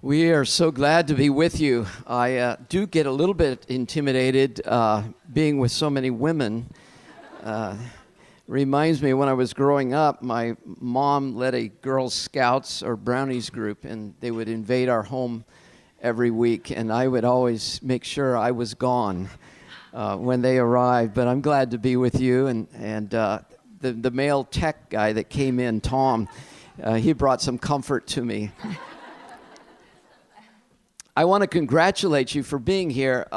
We are so glad to be with you. I do get a little bit intimidated being with so many women. Reminds me when I was growing up, my mom led a Girl Scouts or Brownies group, and they would invade our home every week, and I would always make sure I was gone when they arrived. But I'm glad to be with you, and the male tech guy that came in, Tom, he brought some comfort to me. I want to congratulate you for being here.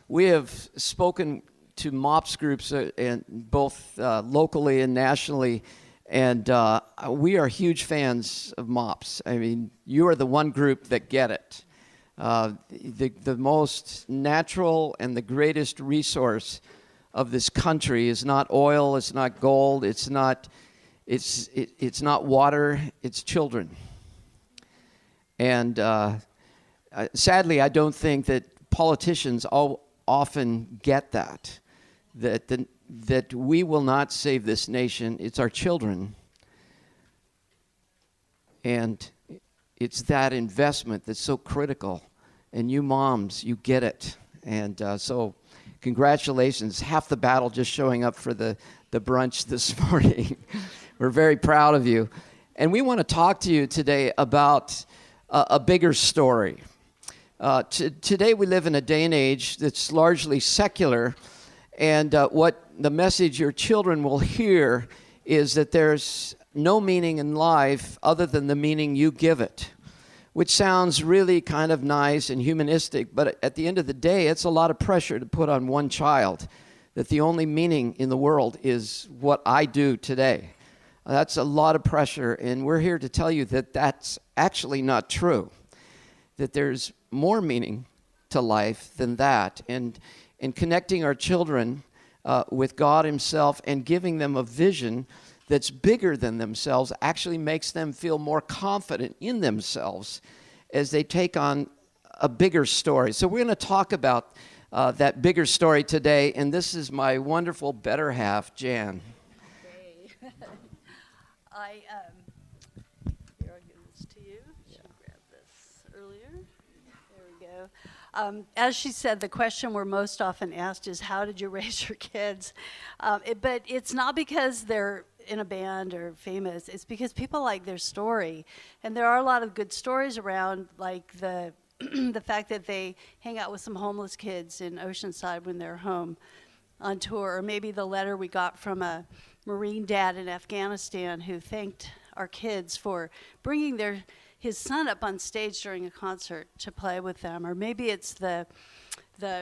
We have spoken to MOPS groups and both locally and nationally, and we are huge fans of MOPS. I mean, you are the one group that get it. The most natural and the greatest resource of this country is not oil, it's not gold, it's not water, it's children. And sadly, I don't think that politicians often get that we will not save this nation. It's our children. And it's that investment that's so critical. And you moms, you get it. And so congratulations. Half the battle just showing up for the brunch this morning. We're very proud of you. And we want to talk to you today about a bigger story. Today we live in a day and age that's largely secular, and what the message your children will hear is that there's no meaning in life other than the meaning you give it, which sounds really kind of nice and humanistic, but at the end of the day, it's a lot of pressure to put on one child, that the only meaning in the world is what I do today. That's a lot of pressure, and we're here to tell you that that's actually not true, that there's more meaning to life than that. And connecting our children with God himself and giving them a vision that's bigger than themselves actually makes them feel more confident in themselves as they take on a bigger story. So we're going to talk about that bigger story today, and this is my wonderful better half, Jan. Okay. Here, I'll give this to you. She grabbed this earlier. There we go. As she said, the question we're most often asked is, how did you raise your kids? But it's not because they're in a band or famous. It's because people like their story. And there are a lot of good stories around, like the the fact that they hang out with some homeless kids in Oceanside when they're home on tour, or maybe the letter we got from a Marine dad in Afghanistan who thanked our kids for bringing his son up on stage during a concert to play with them. Or maybe it's the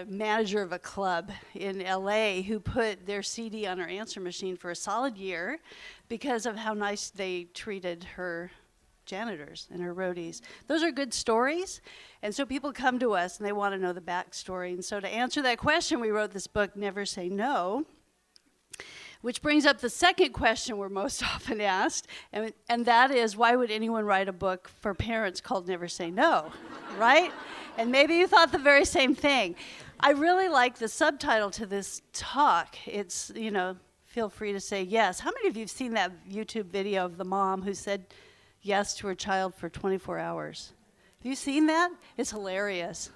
manager of a club in LA who put their CD on her answer machine for a solid year because of how nice they treated her janitors and her roadies. Those are good stories, and so people come to us and they want to know the backstory. And so to answer that question, we wrote this book, Never Say No, which brings up the second question we're most often asked, and that is, why would anyone write a book for parents called Never Say No, right? And maybe you thought the very same thing. I really like the subtitle to this talk. It's, feel free to say yes. How many of you have seen that YouTube video of the mom who said yes to her child for 24 hours? Have you seen that? It's hilarious.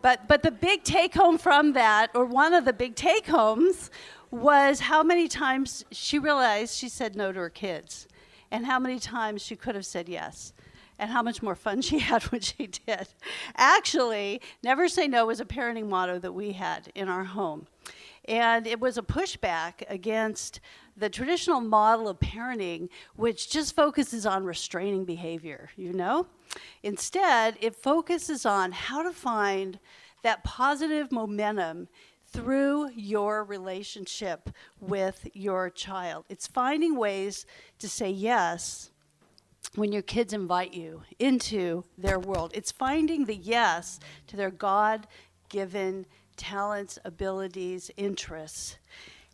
But the big take-home from that, or one of the big take-homes, was how many times she realized she said no to her kids, and how many times she could have said yes, and how much more fun she had when she did. Actually, Never Say No was a parenting motto that we had in our home. And it was a pushback against the traditional model of parenting, which just focuses on restraining behavior, Instead, it focuses on how to find that positive momentum through your relationship with your child. It's finding ways to say yes when your kids invite you into their world. It's finding the yes to their God-given talents, abilities, interests,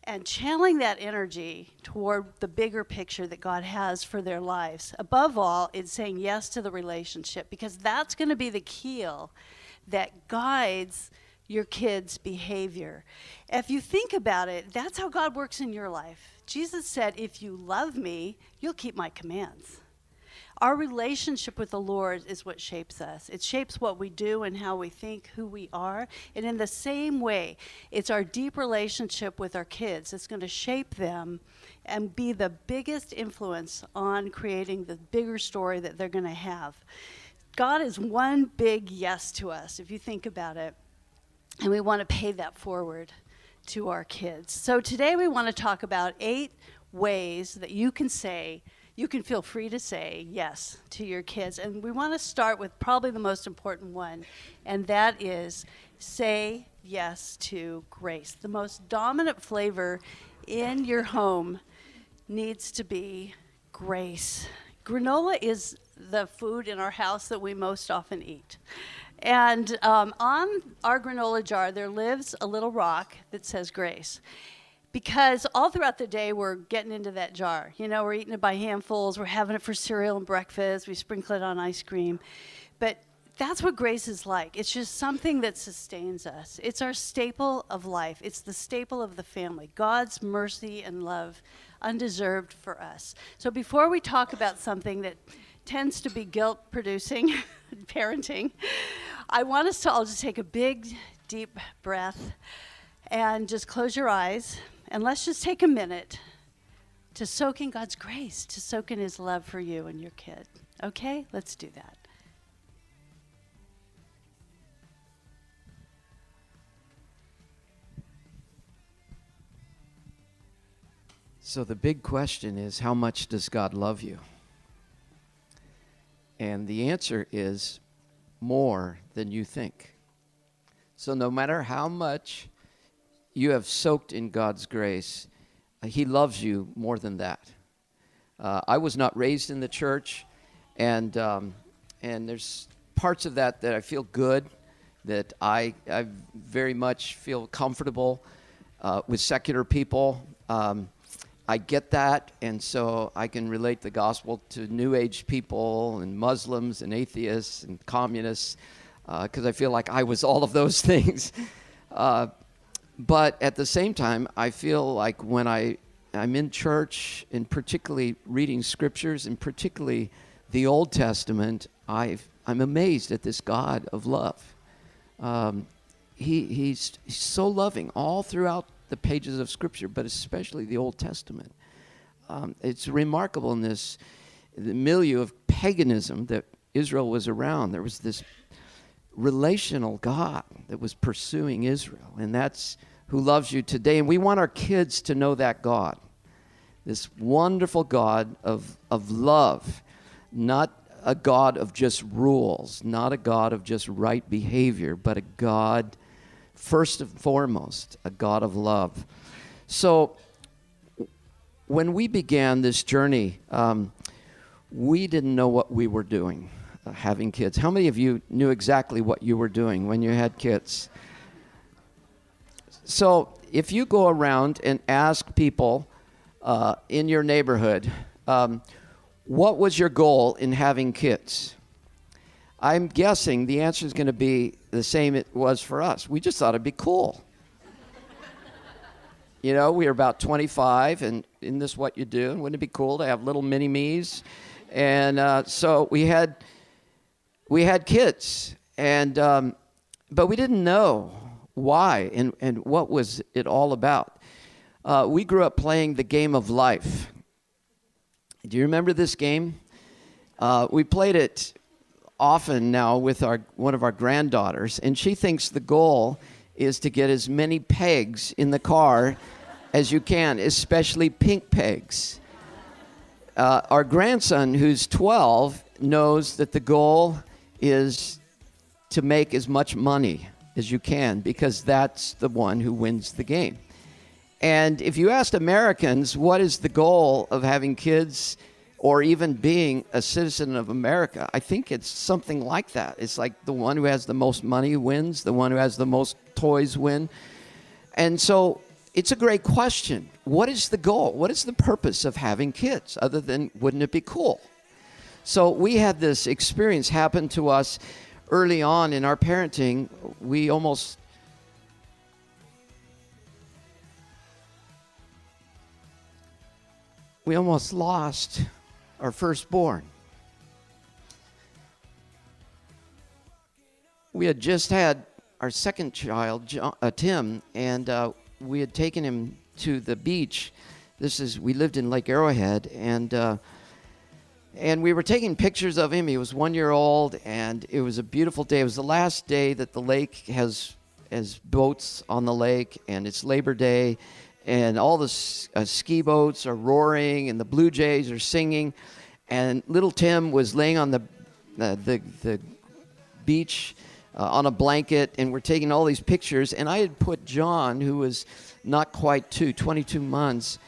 and channeling that energy toward the bigger picture that God has for their lives. Above all, it's saying yes to the relationship, because that's going to be the keel that guides your kids' behavior. If you think about it, that's how God works in your life. Jesus said, if you love me, you'll keep my commands. Our relationship with the Lord is what shapes us. It shapes what we do and how we think, who we are. And in the same way, it's our deep relationship with our kids that's going to shape them and be the biggest influence on creating the bigger story that they're going to have. God is one big yes to us, if you think about it. And we want to pay that forward to our kids. So today we want to talk about 8 ways that you can feel free to say yes to your kids. And we want to start with probably the most important one, and that is say yes to grace. The most dominant flavor in your home needs to be grace. Granola is the food in our house that we most often eat. And on our granola jar, there lives a little rock that says grace. Because all throughout the day, we're getting into that jar. You know, we're eating it by handfuls. We're having it for cereal and breakfast. We sprinkle it on ice cream. But that's what grace is like. It's just something that sustains us. It's our staple of life. It's the staple of the family. God's mercy and love, undeserved for us. So before we talk about something that tends to be guilt-producing, parenting, I want us to all just take a big, deep breath and just close your eyes. And let's just take a minute to soak in God's grace, to soak in his love for you and your kid. Okay? Let's do that. So the big question is, how much does God love you? And the answer is more than you think. So no matter how much you have soaked in God's grace, he loves you more than that. I was not raised in the church, and there's parts of that I feel good, that I very much feel comfortable with secular people. I get that, and so I can relate the gospel to New Age people and Muslims and atheists and communists, because I feel like I was all of those things. But at the same time, I feel like when I'm in church, and particularly reading scriptures, and particularly the Old Testament, I'm amazed at this God of love. He's so loving all throughout the pages of Scripture, but especially the Old Testament. It's remarkable in the milieu of paganism that Israel was around. There was this relational God that was pursuing Israel, and that's who loves you today. And we want our kids to know that God, this wonderful God of love, not a God of just rules, not a God of just right behavior, but a God, first and foremost, a God of love. So when we began this journey, we didn't know what we were doing, having kids. How many of you knew exactly what you were doing when you had kids? So if you go around and ask people in your neighborhood, what was your goal in having kids? I'm guessing the answer is going to be the same it was for us. We just thought it'd be cool. You know, we were about 25, and isn't this what you do? And wouldn't it be cool to have little mini-me's? And so we had kids, and but we didn't know why and what was it all about. We grew up playing the game of life. Do you remember this game? We played it often now with one of our granddaughters, and she thinks the goal is to get as many pegs in the car as you can, especially pink pegs. Our grandson, who's 12, knows that the goal is to make as much money as you can, because that's the one who wins the game. And if you asked Americans what is the goal of having kids or even being a citizen of America, I think it's something like that. It's like the one who has the most money wins, the one who has the most toys win. And so it's a great question. What is the goal? What is the purpose of having kids other than wouldn't it be cool? So we had this experience happen to us early on in our parenting. We almost lost our firstborn. we had just had our second child, Tim, and we had taken him to the beach. We lived in Lake Arrowhead, and we were taking pictures of him. He was 1 year old, and it was a beautiful day. It was the last day that the lake has boats on the lake, and it's Labor Day, and all the ski boats are roaring, and the blue jays are singing, and little Tim was laying on the beach on a blanket, and we're taking all these pictures. And I had put John, who was not quite 22 months,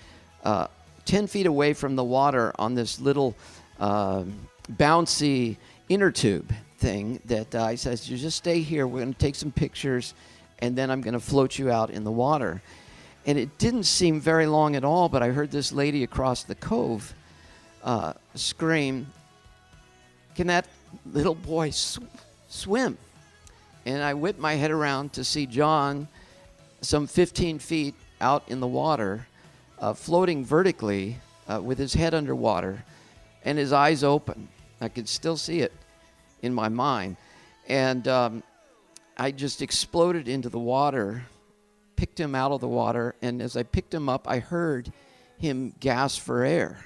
10 feet away from the water on this little bouncy inner tube thing that I said, you just stay here. We're going to take some pictures, and then I'm going to float you out in the water. And it didn't seem very long at all, but I heard this lady across the cove scream, "Can that little boy swim?" And I whipped my head around to see John some 15 feet out in the water, floating vertically with his head underwater and his eyes open. I could still see it in my mind. And I just exploded into the water, picked him out of the water, and as I picked him up, I heard him gasp for air.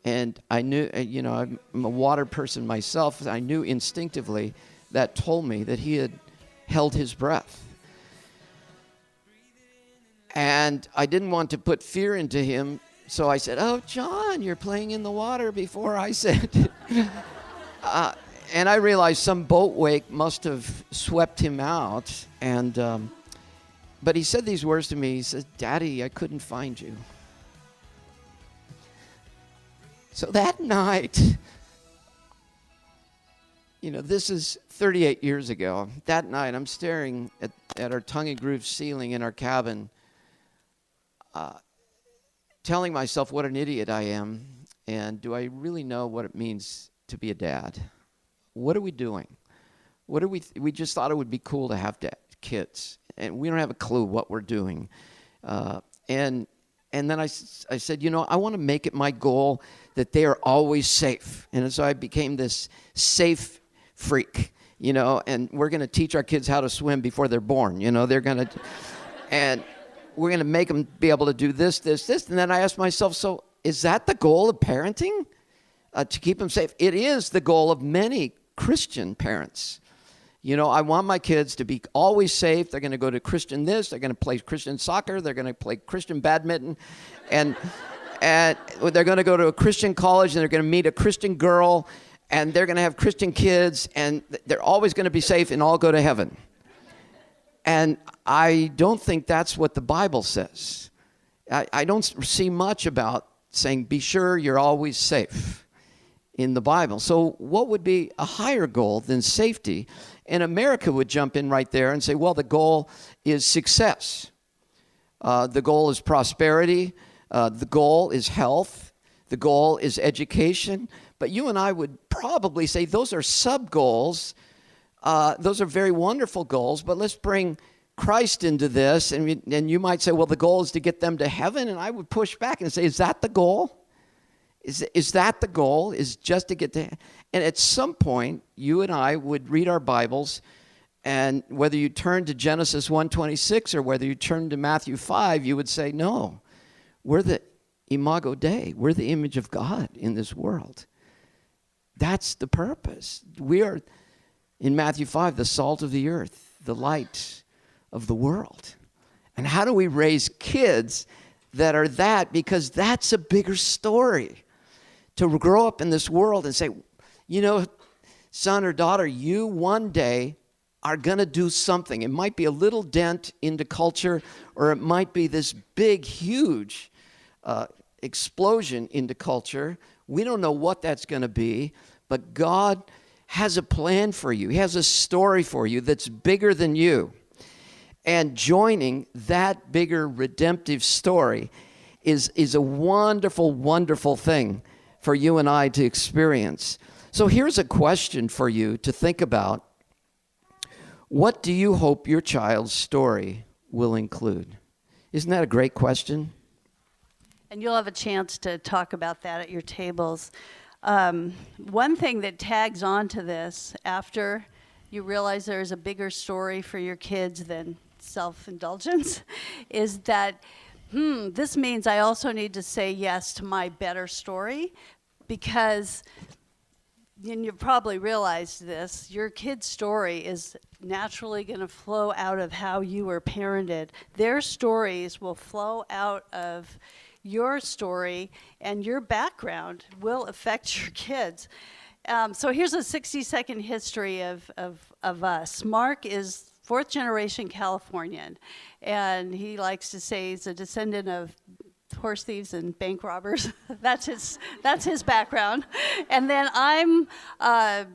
And I knew, I'm a water person myself. I knew instinctively that told me that he had held his breath. And I didn't want to put fear into him, so I said, "Oh, John, you're playing in the water," before I said and I realized some boat wake must have swept him out. And but he said these words to me. He said, "Daddy, I couldn't find you." So that night, this is 38 years ago. That night, I'm staring at our tongue-and-groove ceiling in our cabin, telling myself what an idiot I am, and do I really know what it means to be a dad? What are we doing? We just thought it would be cool to have kids, and we don't have a clue what we're doing. And then I said, I want to make it my goal that they are always safe. And so I became this safe freak, and we're going to teach our kids how to swim before they're born. They're going to, and we're going to make them be able to do this. And then I asked myself, so is that the goal of parenting? To keep them safe? It is the goal of many Christian parents. I want my kids to be always safe. They're going to go to Christian this. They're going to play Christian soccer. They're going to play Christian badminton. And they're going to go to a Christian college, and they're going to meet a Christian girl, and they're going to have Christian kids, and they're always going to be safe and all go to heaven. And I don't think that's what the Bible says. I don't see much about saying, be sure you're always safe in the Bible. So what would be a higher goal than safety? And America would jump in right there and say, well, the goal is success. The goal is prosperity. The goal is health. The goal is education. But you and I would probably say those are sub-goals. Those are very wonderful goals, but let's bring Christ into this. And you might say, well, the goal is to get them to heaven. And I would push back and say, is that the goal? Is that the goal? Is just to get to heaven? And at some point, you and I would read our Bibles, and whether you turn to Genesis 1:26 or whether you turn to Matthew 5, you would say, no, we're the imago Dei. We're the image of God in this world. That's the purpose. We are, in Matthew 5, the salt of the earth, the light of the world. And how do we raise kids that are that? Because that's a bigger story. To grow up in this world and say, son or daughter, you one day are going to do something. It might be a little dent into culture, or it might be this big, huge explosion into culture. We don't know what that's going to be, but God has a plan for you. He has a story for you that's bigger than you. And joining that bigger redemptive story is a wonderful, wonderful thing for you and I to experience. So here's a question for you to think about. What do you hope your child's story will include? Isn't that a great question? And you'll have a chance to talk about that at your tables. One thing that tags onto this after you realize there's a bigger story for your kids than self-indulgence, is that, this means I also need to say yes to my better story, because, and you've probably realized this, your kid's story is naturally going to flow out of how you were parented. Their stories will flow out of your story, and your background will affect your kids. So here's a 60-second history of us. Mark is fourth generation Californian, and he likes to say he's a descendant of horse thieves and bank robbers. That's his background. And then I'm, I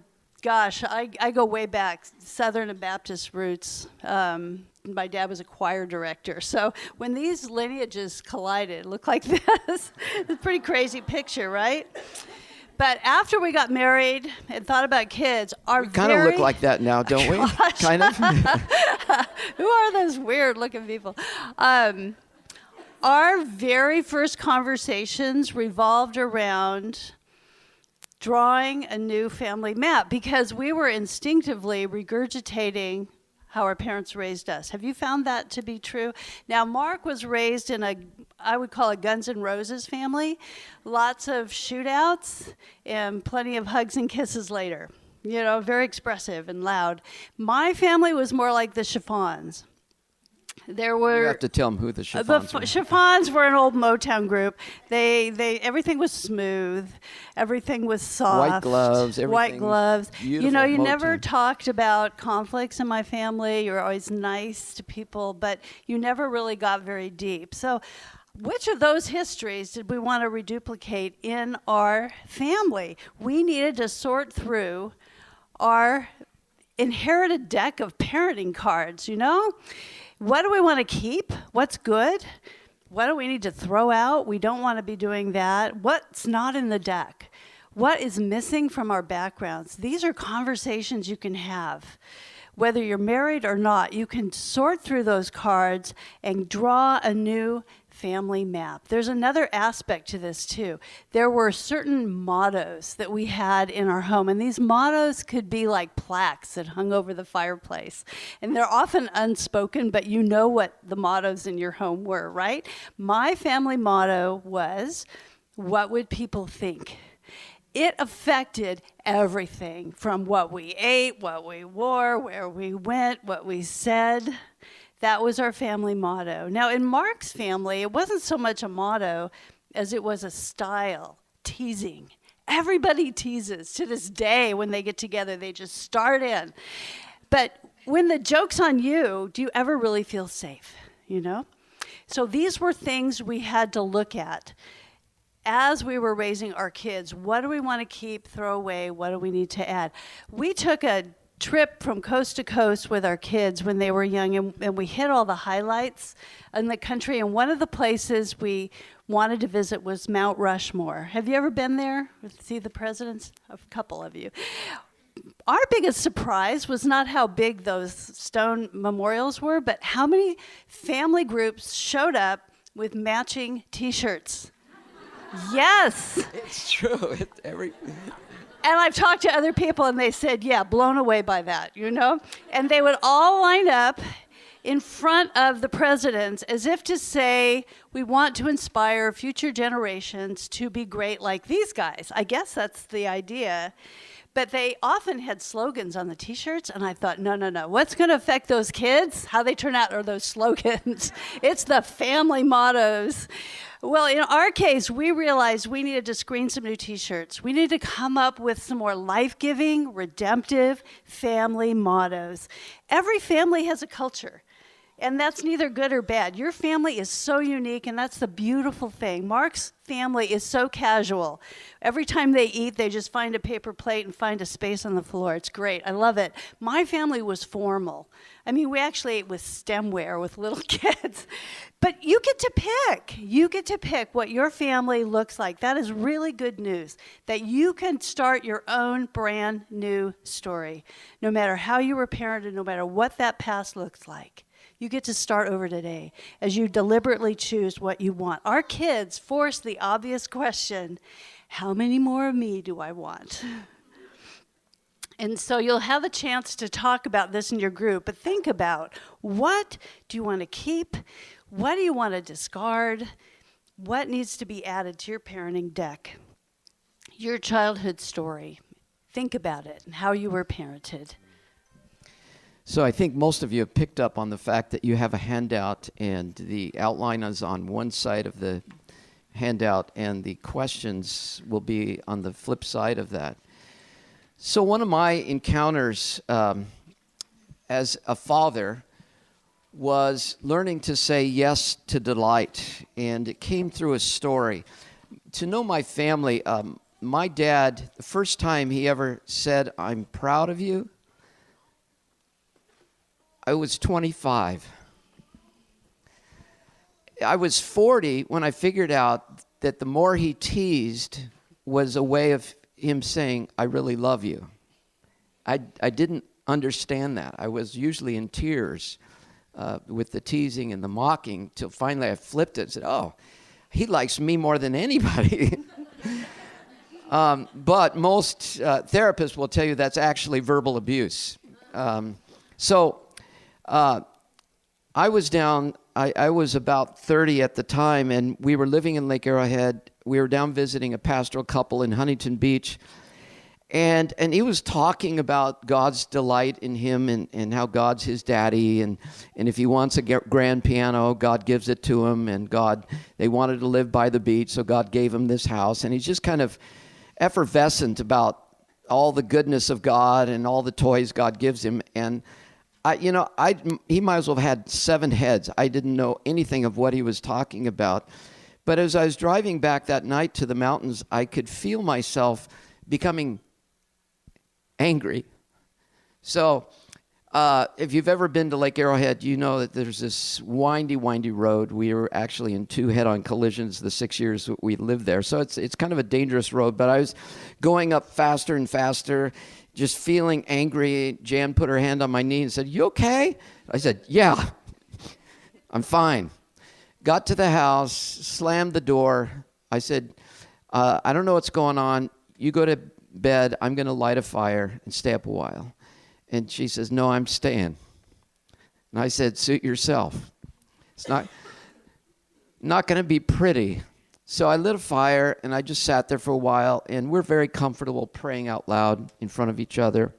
go way back, Southern and Baptist roots. My dad was a choir director. So when these lineages collided, it looked like this. It's a pretty crazy picture, right? But after we got married and thought about kids, we kind of look like that now, don't we? Kind of. Who are those weird-looking people? Our very first conversations revolved around drawing a new family map, because we were instinctively regurgitating how our parents raised us. Have you found that to be true? Now, Mark was raised in I would call a Guns N' Roses family. Lots of shootouts and plenty of hugs and kisses later. You know, very expressive and loud. My family was more like the Chiffons. There were. You have to tell them who the Chiffons were. Chiffons were an old Motown group. They everything was smooth, everything was soft. White gloves, everything. White gloves. You know, you Motown. never talked about conflicts in my family. You were always nice to people, but you never really got very deep. So, which of those histories did we want to reduplicate in our family? We needed to sort through our inherited deck of parenting cards, you know? What do we want to keep? What's good? What do we need to throw out? We don't want to be doing that. What's not in the deck? What is missing from our backgrounds? These are conversations you can have. Whether you're married or not, you can sort through those cards and draw a new family map. There's another aspect to this too. There were certain mottos that we had in our home, and these mottos could be like plaques that hung over the fireplace. And they're often unspoken, but you know what the mottos in your home were, right? My family motto was, "What would people think?" It affected everything from what we ate, what we wore, where we went, what we said. That was our family motto. Now, in Mark's family, it wasn't so much a motto as it was a style, teasing. Everybody teases. To this day, when they get together, they just start in. But when the joke's on you, do you ever really feel safe, you know? So these were things we had to look at as we were raising our kids. What do we want to keep, throw away? What do we need to add? We took a trip from coast to coast with our kids when they were young, and we hit all the highlights in the country. And one of the places we wanted to visit was Mount Rushmore. Have you ever been there? See the presidents? A couple of you. Our biggest surprise was not how big those stone memorials were, but how many family groups showed up with matching T-shirts. Yes. It's true. And I've talked to other people, and they said, yeah, blown away by that, you know? And they would all line up in front of the presidents as if to say, we want to inspire future generations to be great like these guys. I guess that's the idea. But they often had slogans on the T-shirts, and I thought, no. What's going to affect those kids? How they turn out are those slogans. It's the family mottos. Well, in our case, we realized we needed to screen some new T-shirts. We needed to come up with some more life-giving, redemptive family mottos. Every family has a culture, and that's neither good or bad. Your family is so unique, and that's the beautiful thing. Mark's family is so casual. Every time they eat, they just find a paper plate and find a space on the floor. It's great. I love it. My family was formal. I mean, we actually ate with stemware with little kids. But you get to pick. You get to pick what your family looks like. That is really good news, that you can start your own brand new story, no matter how you were parented, no matter what that past looks like. You get to start over today as you deliberately choose what you want. Our kids force the obvious question, how many more of me do I want? And so you'll have a chance to talk about this in your group, but think about, what do you want to keep? What do you want to discard? What needs to be added to your parenting deck? Your childhood story. Think about it and how you were parented. So I think most of you have picked up on the fact that you have a handout, and the outline is on one side of the handout, and the questions will be on the flip side of that. So one of my encounters as a father was learning to say yes to delight, and it came through a story. To know my family, my dad, the first time he ever said, "I'm proud of you," I was 25. I was 40 when I figured out that the more he teased was a way of him saying, "I really love you." I didn't understand that. I was usually in tears with the teasing and the mocking, till finally I flipped it and said, "Oh, he likes me more than anybody." But most therapists will tell you that's actually verbal abuse. I was down, I was about 30 at the time, and we were living in Lake Arrowhead. We were down visiting a pastoral couple in Huntington Beach, and he was talking about God's delight in him, and how God's his daddy, and if he wants a grand piano, God gives it to him, and they wanted to live by the beach, so God gave him this house, and he's just kind of effervescent about all the goodness of God and all the toys God gives him. And he might as well have had 7 heads. I didn't know anything of what he was talking about. But as I was driving back that night to the mountains, I could feel myself becoming angry. So if you've ever been to Lake Arrowhead, you know that there's this windy road. We were actually in 2 head-on collisions the 6 years that we lived there. So it's kind of a dangerous road. But I was going up faster and faster, just feeling angry. Jan put her hand on my knee and said, "You okay?" I said, "Yeah, I'm fine." Got to the house, slammed the door. I said, "I don't know what's going on. You go to bed. I'm going to light a fire and stay up a while." And she says, "No, I'm staying." And I said, "Suit yourself. It's not going to be pretty." So I lit a fire, and I just sat there for a while, and we're very comfortable praying out loud in front of each other.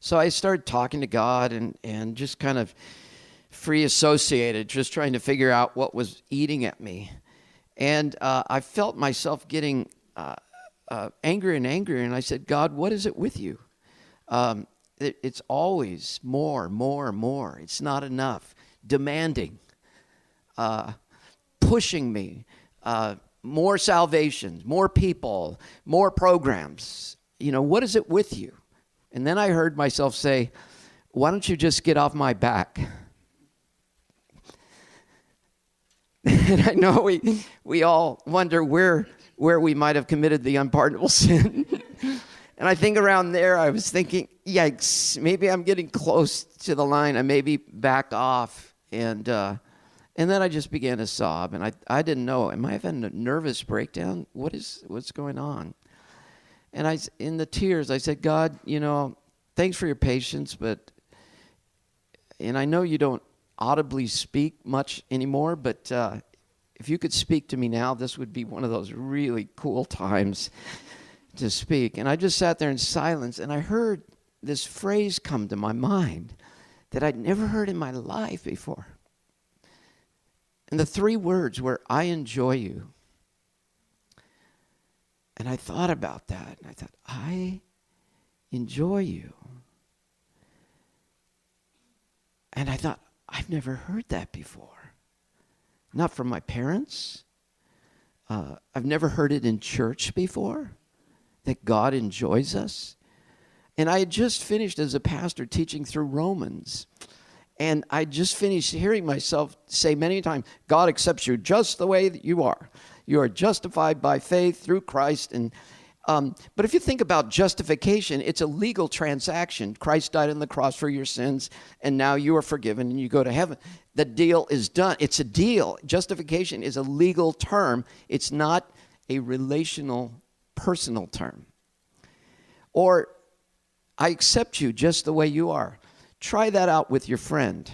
So I started talking to God and just kind of free associated, just trying to figure out what was eating at me. And I felt myself getting angrier and angrier, and I said, "God, what is it with you? It's always more. It's not enough. Demanding. Pushing me, more salvations, more people, more programs. What is it with you?" And then I heard myself say, "Why don't you just get off my back?" And I know we all wonder where we might have committed the unpardonable sin. And I think around there I was thinking, yikes, maybe I'm getting close to the line. I maybe back off. And then I just began to sob, and I didn't know, am I having a nervous breakdown? What's going on? And in the tears, I said, "God, thanks for your patience, and I know you don't audibly speak much anymore, but if you could speak to me now, this would be one of those really cool times to speak." And I just sat there in silence, and I heard this phrase come to my mind that I'd never heard in my life before. And the 3 words were, "I enjoy you." And I thought about that, and I thought, I enjoy you. And I thought, I've never heard that before. Not from my parents. I've never heard it in church before, that God enjoys us. And I had just finished as a pastor teaching through Romans. And I just finished hearing myself say many times, God accepts you just the way that you are. You are justified by faith through Christ. But if you think about justification, it's a legal transaction. Christ died on the cross for your sins, and now you are forgiven and you go to heaven. The deal is done. It's a deal. Justification is a legal term. It's not a relational, personal term. Or I accept you just the way you are. Try that out with your friend.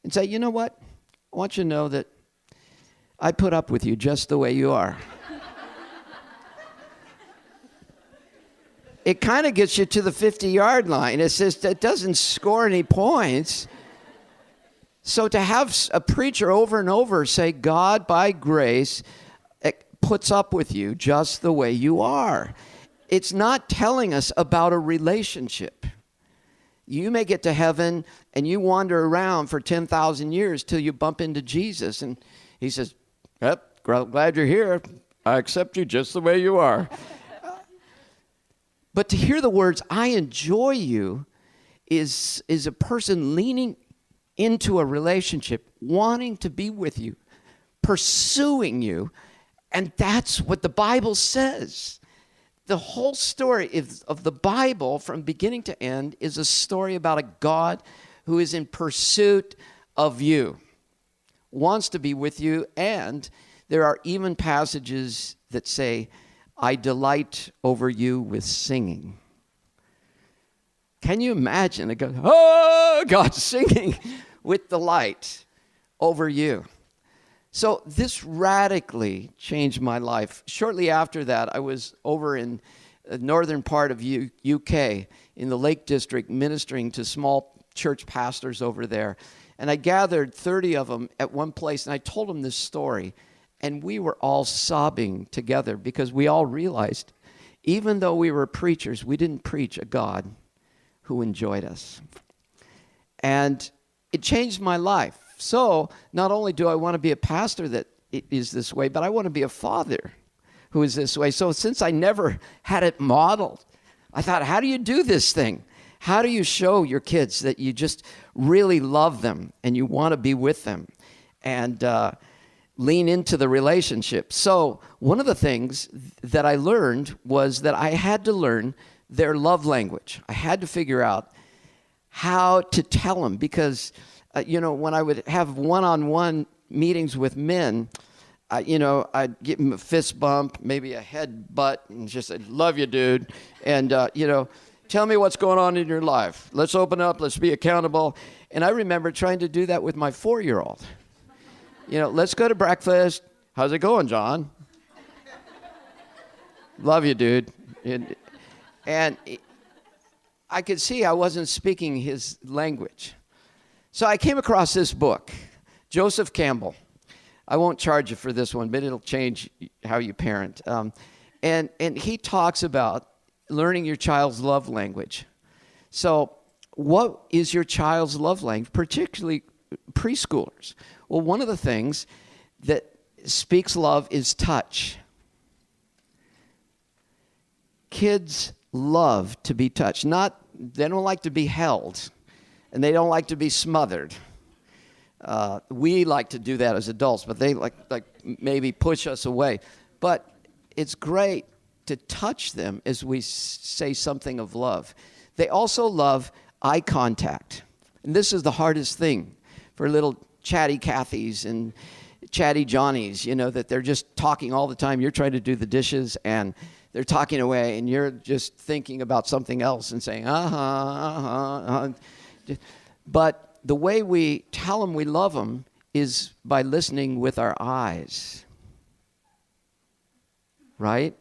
And say, you know what? I want you to know that I put up with you just the way you are. It kind of gets you to the 50-yard line. It says it doesn't score any points. So to have a preacher over and over say, God, by grace, puts up with you just the way you are. It's not telling us about a relationship. You may get to heaven and you wander around for 10,000 years till you bump into Jesus. And he says, yep, glad you're here. I accept you just the way you are. But to hear the words, I enjoy you, is a person leaning into a relationship, wanting to be with you, pursuing you. And that's what the Bible says. The whole story of the Bible from beginning to end is a story about a God who is in pursuit of you, wants to be with you, and there are even passages that say, I delight over you with singing. Can you imagine? It goes, oh, God singing with delight over you. So this radically changed my life. Shortly after that, I was over in the northern part of UK, in the Lake District, ministering to small church pastors over there. And I gathered 30 of them at one place, and I told them this story. And we were all sobbing together because we all realized, even though we were preachers, we didn't preach a God who enjoyed us. And it changed my life. So not only do I want to be a pastor that is this way, but I want to be a father who is this way. So since I never had it modeled, I thought, how do you do this thing? How do you show your kids that you just really love them and you want to be with them? And lean into the relationship. So one of the things that I learned was that I had to learn their love language. I had to figure out how to tell them because, when I would have one-on-one meetings with men, I'd give them a fist bump, maybe a head butt, and just say, love you, dude. And, tell me what's going on in your life. Let's open up. Let's be accountable. And I remember trying to do that with my 4-year-old. Let's go to breakfast. How's it going, John? Love you, dude. And I could see I wasn't speaking his language. So I came across this book, Joseph Campbell. I won't charge you for this one, but it'll change how you parent. And he talks about learning your child's love language. So what is your child's love language, particularly preschoolers? Well, one of the things that speaks love is touch. Kids love to be touched. They don't like to be held, and they don't like to be smothered. We like to do that as adults, but they like maybe push us away. But it's great to touch them as we say something of love. They also love eye contact. And this is the hardest thing for little chatty Cathys and chatty Johnnies, that they're just talking all the time. You're trying to do the dishes and they're talking away and you're just thinking about something else and saying, But the way we tell them we love them is by listening with our eyes, right?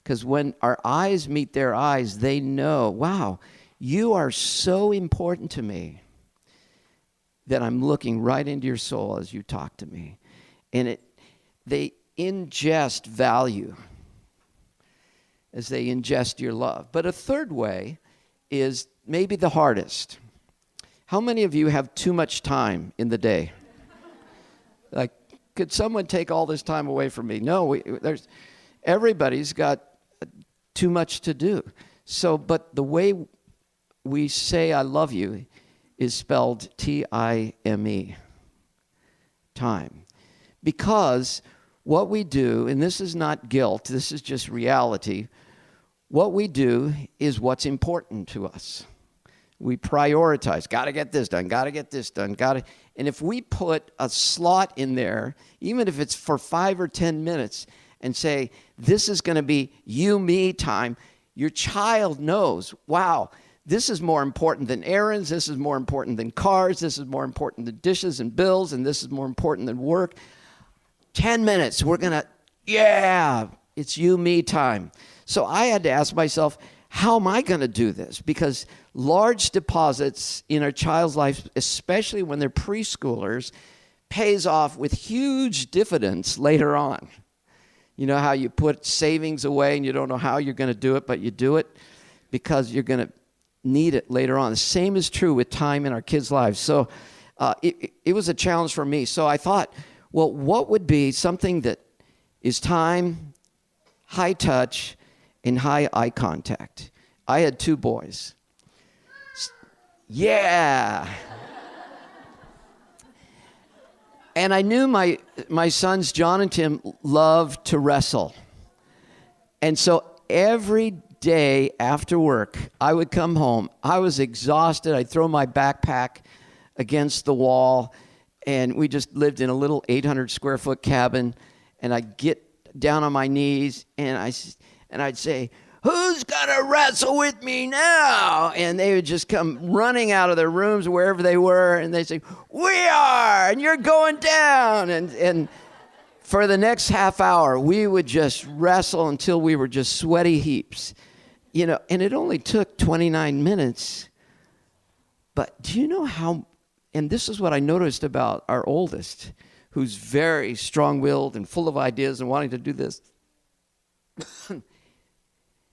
Because when our eyes meet their eyes, they know, wow, you are so important to me that I'm looking right into your soul as you talk to me. And they ingest value as they ingest your love. But a third way is maybe the hardest. How many of you have too much time in the day? Like, could someone take all this time away from me? No, everybody's got too much to do. So, but the way we say I love you is spelled T-I-M-E, time. Because what we do, and this is not guilt, this is just reality, what we do is what's important to us. We prioritize, got to get this done, got to get this done, and if we put a slot in there, even if it's for 5 or 10 minutes, and say, this is going to be you, me time, your child knows, wow, this is more important than errands, this is more important than cars, this is more important than dishes and bills, and this is more important than work. 10 minutes, we're going to, yeah, it's you, me time. So I had to ask myself, how am I going to do this? Because large deposits in our child's life, especially when they're preschoolers, pays off with huge dividends later on. You know how you put savings away and you don't know how you're going to do it, but you do it because you're going to need it later on. The same is true with time in our kids' lives. So it was a challenge for me. So I thought, well, what would be something that is time, high touch, and high eye contact? I had 2 boys. Yeah. And I knew my sons, John and Tim, loved to wrestle. And so every day after work, I would come home. I was exhausted. I'd throw my backpack against the wall, and we just lived in a little 800 square foot cabin. And I'd get down on my knees, and I'd say, "Who's gonna wrestle with me now?" And they would just come running out of their rooms wherever they were, and they'd say, "We are, and you're going down." And for the next half hour, we would just wrestle until we were just sweaty heaps. You know, and it only took 29 minutes. But do you know how, and this is what I noticed about our oldest, who's very strong-willed and full of ideas and wanting to do this.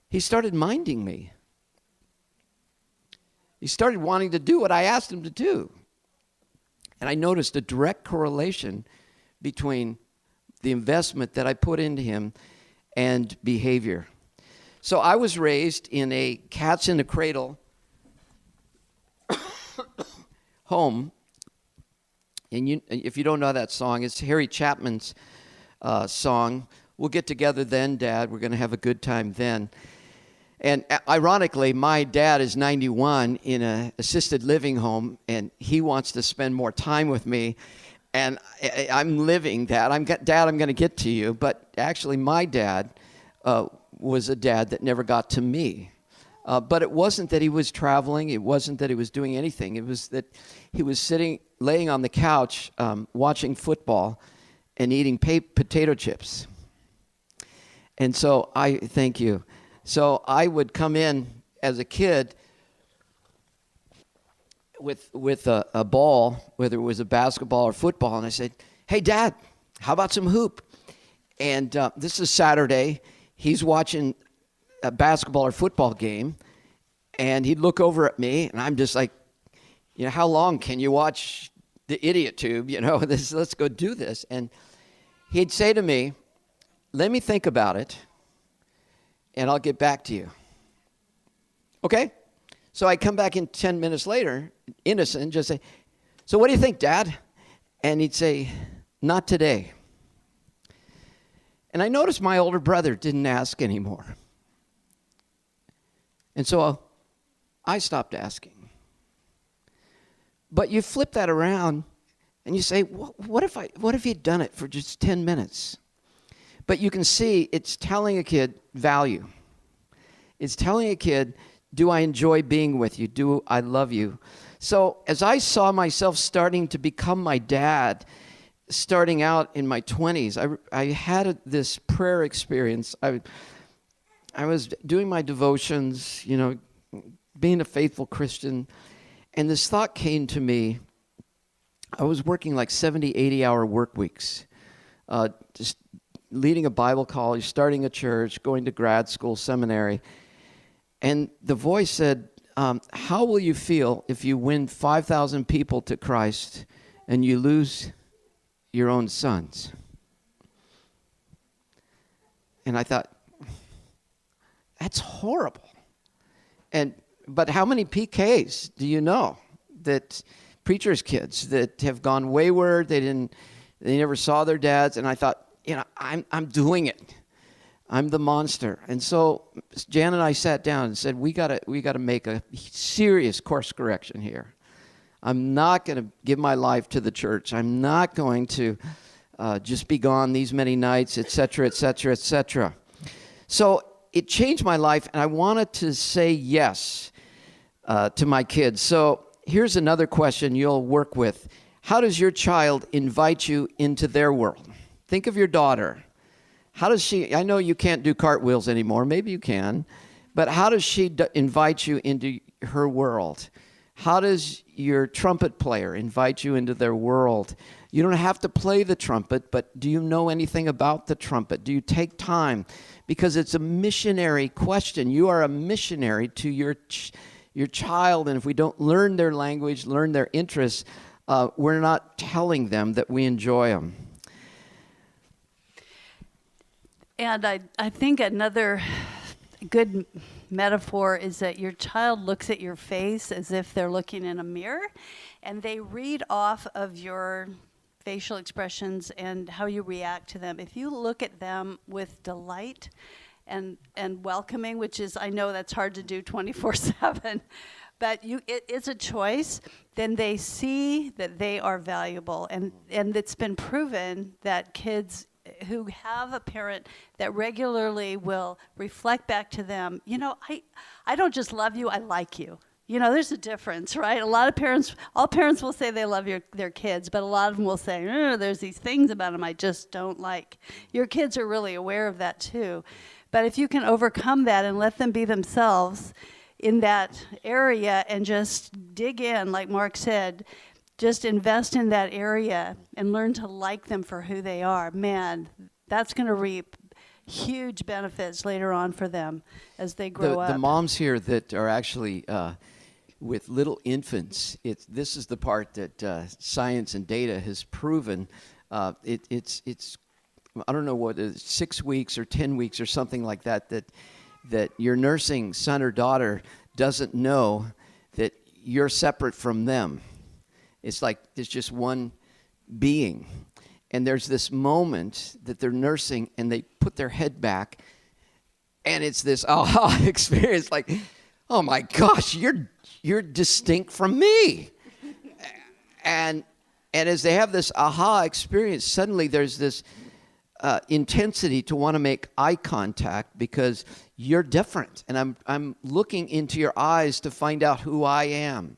He started minding me. He started wanting to do what I asked him to do. And I noticed a direct correlation between the investment that I put into him and behavior. So I was raised in a cats in a cradle home. And if you don't know that song, it's Harry Chapman's song. We'll get together then, Dad. We're going to have a good time then. And ironically, my dad is 91 in an assisted living home, and he wants to spend more time with me. And I'm living that. Dad, I'm going to get to you. But actually, my dad was a dad that never got to me. But it wasn't that he was traveling. It wasn't that he was doing anything. It was that he was laying on the couch, watching football and eating potato chips. And so thank you. So I would come in as a kid with a ball, whether it was a basketball or football, and I said, "Hey, Dad, how about some hoop?" And this is Saturday. He's watching a basketball or football game, and he'd look over at me, and I'm just like, you know, how long can you watch the idiot tube? You know, let's go do this. And he'd say to me, "Let me think about it, and I'll get back to you." Okay? So I come back in 10 minutes later, innocent, just say, "So what do you think, Dad?" And he'd say, "Not today." And I noticed my older brother didn't ask anymore. And so I stopped asking. But you flip that around and you say, what if he'd done it for just 10 minutes? But you can see it's telling a kid value. It's telling a kid, do I enjoy being with you? Do I love you? So as I saw myself starting to become my dad, starting out in my 20s, I had this prayer experience. I was doing my devotions, you know, being a faithful Christian, and this thought came to me. I was working like 70, 80-hour work weeks, just leading a Bible college, starting a church, going to grad school, seminary. And the voice said, how will you feel if you win 5,000 people to Christ and you lose your own sons? And I thought, that's horrible. But how many PKs do you know that preachers' kids that have gone wayward, they never saw their dads, and I thought, you know, I'm doing it. I'm the monster. And so Jan and I sat down and said, we gotta make a serious course correction here. I'm not going to give my life to the church. I'm not going to just be gone these many nights, et cetera, et cetera, et cetera. So it changed my life, and I wanted to say yes to my kids. So here's another question you'll work with. How does your child invite you into their world? Think of your daughter. How does she, I know you can't do cartwheels anymore, maybe you can, but how does she invite you into her world? How does your trumpet player invite you into their world? You don't have to play the trumpet, but do you know anything about the trumpet? Do you take time? Because it's a missionary question. You are a missionary to your child, and if we don't learn their language, learn their interests, we're not telling them that we enjoy them. And I think another good metaphor is that your child looks at your face as if they're looking in a mirror, and they read off of your facial expressions and how you react to them. If you look at them with delight and welcoming, which is, I know that's hard to do 24/7, but it's a choice, then they see that they are valuable. And it's been proven that kids who have a parent that regularly will reflect back to them, I don't just love you, I like you. There's a difference, right? All parents will say they love their kids, but a lot of them will say, there's these things about them I just don't like. Your kids are really aware of that too. But if you can overcome that and let them be themselves in that area and just dig in, like Mark said, just invest in that area and learn to like them for who they are, man, that's going to reap huge benefits later on for them as they grow up. The moms here that are actually with little infants, this is the part that science and data has proven. It's I don't know what, 6 weeks or 10 weeks or something like that your nursing son or daughter doesn't know that you're separate from them. It's like there's just one being. And there's this moment that they're nursing and they put their head back and it's this aha experience like, oh my gosh, you're distinct from me. And as they have this aha experience, suddenly there's this intensity to want to make eye contact because you're different. And I'm looking into your eyes to find out who I am.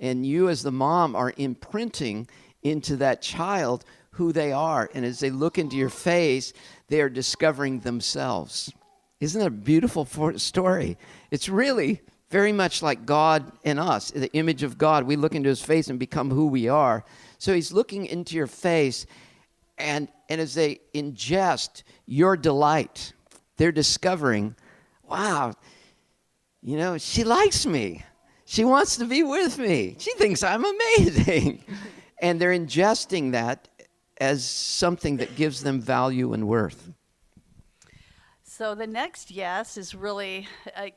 And you as the mom are imprinting into that child who they are. And as they look into your face, they are discovering themselves. Isn't that a beautiful story? It's really very much like God and us, the image of God. We look into his face and become who we are. So he's looking into your face, and as they ingest your delight, they're discovering, wow, she likes me. She wants to be with me. She thinks I'm amazing. And they're ingesting that as something that gives them value and worth. So the next yes is really,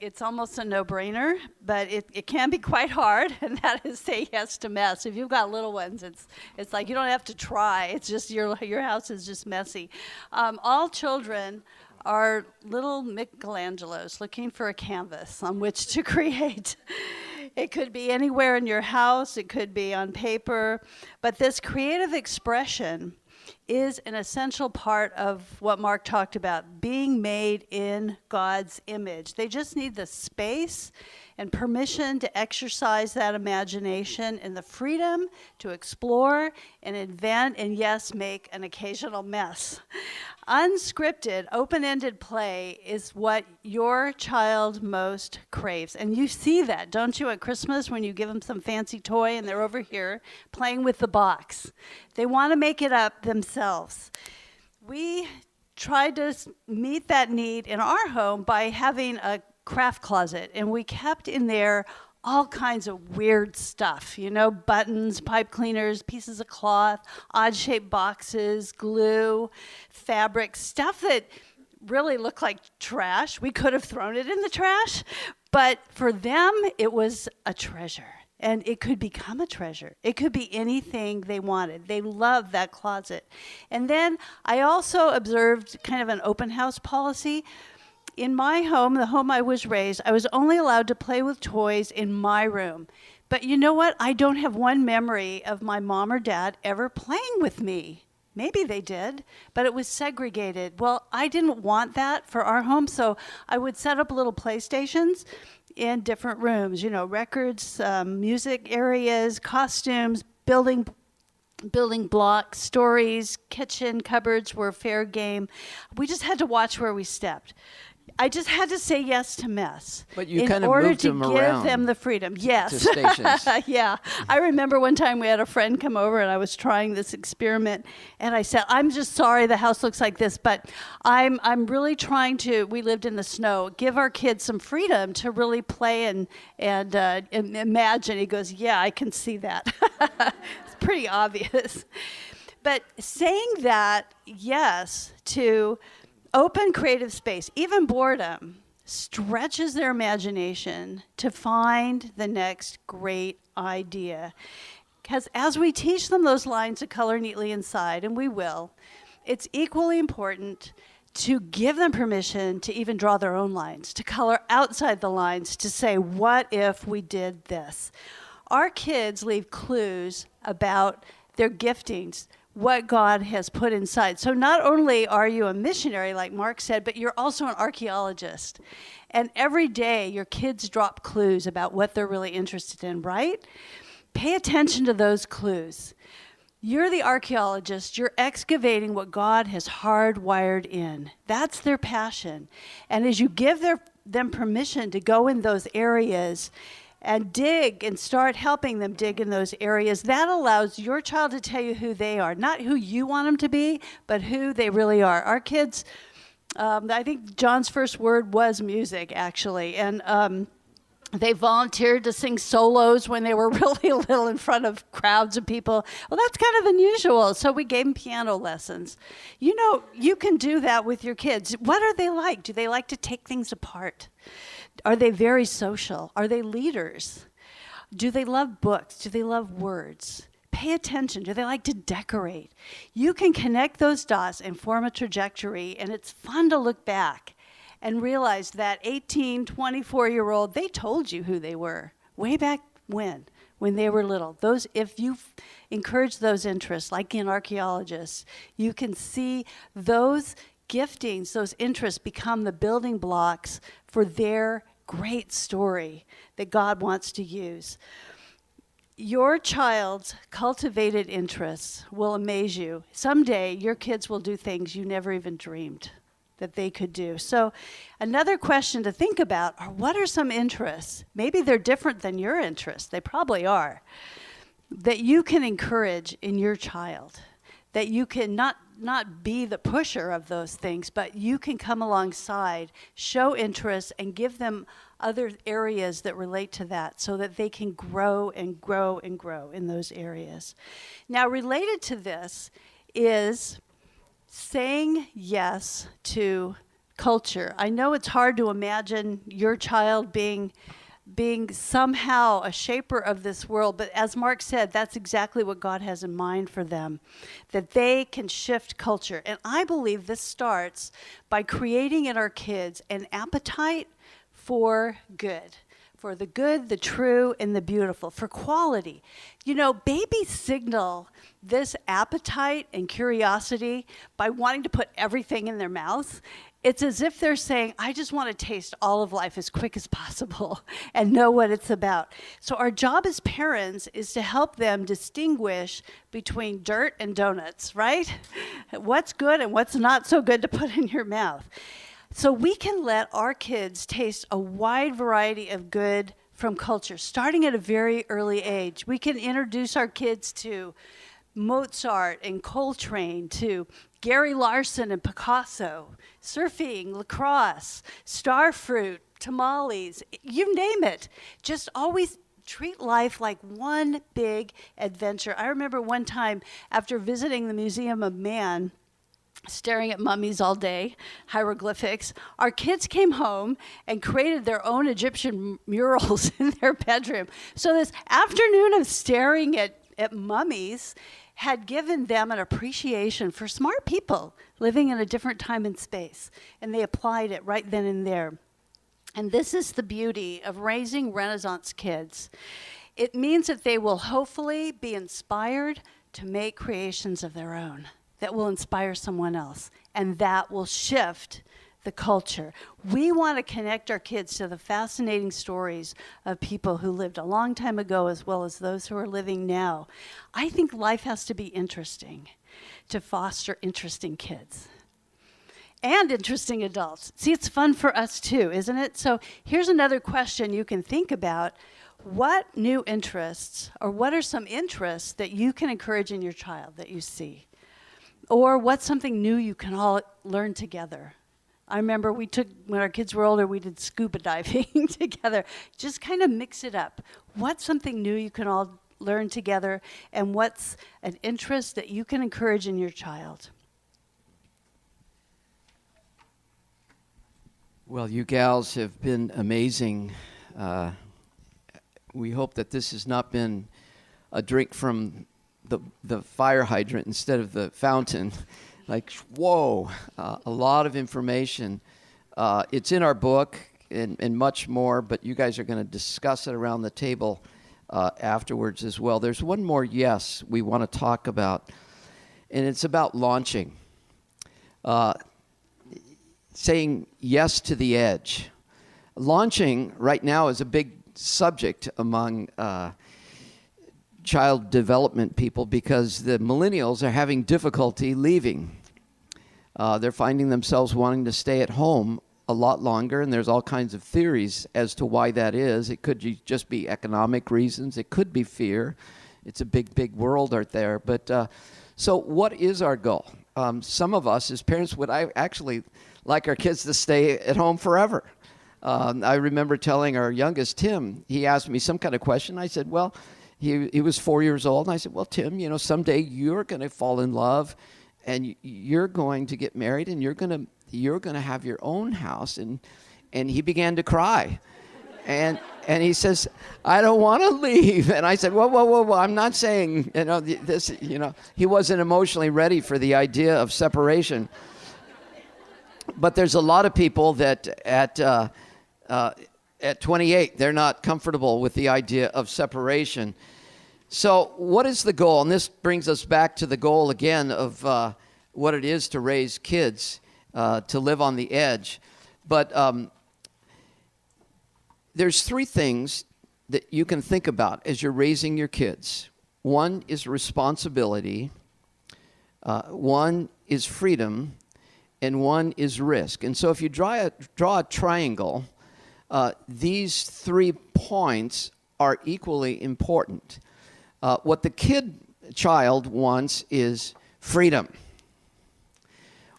it's almost a no-brainer, but it can be quite hard, and that is say yes to mess. If you've got little ones, it's like you don't have to try. It's just your house is just messy. All children are little Michelangelos looking for a canvas on which to create. It could be anywhere in your house, it could be on paper, but this creative expression is an essential part of what Mark talked about, being made in God's image. They just need the space and permission to exercise that imagination and the freedom to explore and invent and, yes, make an occasional mess. Unscripted, open-ended play is what your child most craves. And you see that, don't you, at Christmas when you give them some fancy toy and they're over here playing with the box. They want to make it up themselves. We tried to meet that need in our home by having a craft closet, and we kept in there all kinds of weird stuff, buttons, pipe cleaners, pieces of cloth, odd-shaped boxes, glue, fabric, stuff that really looked like trash. We could have thrown it in the trash, but for them, it was a treasure. And it could become a treasure. It could be anything they wanted. They loved that closet. And then I also observed kind of an open house policy. In my home, the home I was raised, I was only allowed to play with toys in my room. But you know what? I don't have one memory of my mom or dad ever playing with me Maybe they did, but it was segregated. Well, I didn't want that for our home, so I would set up little PlayStations in different rooms, records, music areas, costumes, building blocks, stories, kitchen cupboards were fair game. We just had to watch where we stepped. I just had to say yes to mess. But you kind of moved them in order to around give them the freedom. Yes. to stations. Yeah. I remember one time we had a friend come over and I was trying this experiment and I said, I'm just sorry the house looks like this, but I'm really trying to, we lived in the snow, give our kids some freedom to really play and imagine. He goes, yeah, I can see that. It's pretty obvious. But saying that yes to open creative space, even boredom, stretches their imagination to find the next great idea. Because as we teach them those lines to color neatly inside, and we will, it's equally important to give them permission to even draw their own lines, to color outside the lines, to say, what if we did this? Our kids leave clues about their giftings, what God has put inside. So not only are you a missionary, like Mark said, but you're also an archaeologist. And every day your kids drop clues about what they're really interested in, right? Pay attention to those clues. You're the archaeologist. You're excavating what God has hardwired in. That's their passion. And as you give them permission to go in those areas and dig and start helping them dig in those areas, that allows your child to tell you who they are, not who you want them to be, but who they really are. Our kids, I think John's first word was music, actually, and they volunteered to sing solos when they were really little in front of crowds of people. Well, that's kind of unusual, so we gave them piano lessons. You can do that with your kids. What are they like? Do they like to take things apart? Are they very social? Are they leaders? Do they love books? Do they love words? Pay attention. Do they like to decorate? You can connect those dots and form a trajectory, and it's fun to look back and realize that 18, 24-year-old, they told you who they were way back when they were little. If you encourage those interests, like in archaeologists, you can see those giftings, those interests become the building blocks for their great story that God wants to use. Your child's cultivated interests will amaze you. Someday, your kids will do things you never even dreamed that they could do. So another question to think about are, what are some interests? Maybe they're different than your interests. They probably are. That you can encourage in your child. That you can not be the pusher of those things, but you can come alongside, show interest, and give them other areas that relate to that so that they can grow and grow and grow in those areas. Now, related to this is saying yes to culture. I know it's hard to imagine your child being somehow a shaper of this world, but as Mark said, that's exactly what God has in mind for them, that they can shift culture. And I believe this starts by creating in our kids an appetite for good, for the good, the true, and the beautiful, for quality. Babies signal this appetite and curiosity by wanting to put everything in their mouths. It's as if they're saying, I just want to taste all of life as quick as possible and know what it's about. So our job as parents is to help them distinguish between dirt and donuts, right? What's good and what's not so good to put in your mouth. So we can let our kids taste a wide variety of good from culture, starting at a very early age. We can introduce our kids to Mozart and Coltrane, to Gary Larson and Picasso, surfing, lacrosse, starfruit, tamales, you name it. Just always treat life like one big adventure. I remember one time after visiting the Museum of Man, staring at mummies all day, hieroglyphics, our kids came home and created their own Egyptian murals in their bedroom. So this afternoon of staring at mummies had given them an appreciation for smart people living in a different time and space. And they applied it right then and there. And this is the beauty of raising Renaissance kids. It means that they will hopefully be inspired to make creations of their own. that will inspire someone else, and that will shift the culture. We want to connect our kids to the fascinating stories of people who lived a long time ago as well as those who are living now. I think life has to be interesting to foster interesting kids and interesting adults. See, it's fun for us too, isn't it? So here's another question you can think about. What new interests, or what are some interests that you can encourage in your child that you see? Or what's something new you can all learn together? I remember when our kids were older, we did scuba diving together. Just kind of mix it up. What's something new you can all learn together, and what's an interest that you can encourage in your child? Well, you gals have been amazing. We hope that this has not been a drink from the fire hydrant instead of the fountain. Like, whoa, a lot of information. It's in our book and much more, but you guys are going to discuss it around the table afterwards as well. There's one more yes we want to talk about, and it's about launching. Saying yes to the edge. Launching right now is a big subject among child development people because the millennials are having difficulty leaving. They're finding themselves wanting to stay at home a lot longer, and there's all kinds of theories as to why that is. It could just be economic reasons. It could be fear. It's a big, big world out there. But so what is our goal? Some of us as parents would actually like our kids to stay at home forever. I remember telling our youngest, Tim, he asked me some kind of question. I said, well, he was 4 years old. And I said, well, Tim, someday you're going to fall in love and you're going to get married and you're going to have your own house. And he began to cry. And he says, I don't want to leave. And I said, whoa, I'm not saying, this, he wasn't emotionally ready for the idea of separation. But there's a lot of people that at 28, they're not comfortable with the idea of separation. So what is the goal? And this brings us back to the goal again of what it is to raise kids, to live on the edge. But there's three things that you can think about as you're raising your kids. One is responsibility, one is freedom, and one is risk. And so if you draw a triangle, these 3 points are equally important. What the child wants is freedom.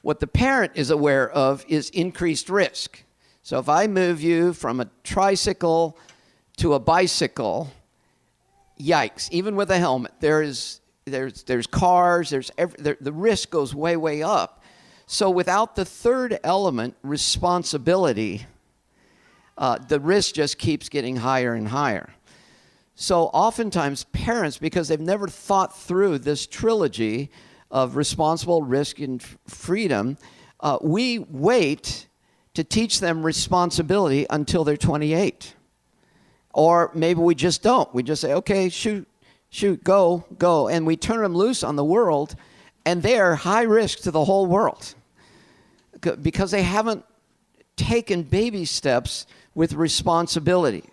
What the parent is aware of is increased risk. So if I move you from a tricycle to a bicycle, yikes, even with a helmet, there's cars, the risk goes way, way up. So without the third element, responsibility, the risk just keeps getting higher and higher. So oftentimes parents, because they've never thought through this trilogy of responsible, risk, and freedom, we wait to teach them responsibility until they're 28. Or maybe we just don't. We just say, okay, shoot, go. And we turn them loose on the world, and they're high risk to the whole world because they haven't taken baby steps with responsibility.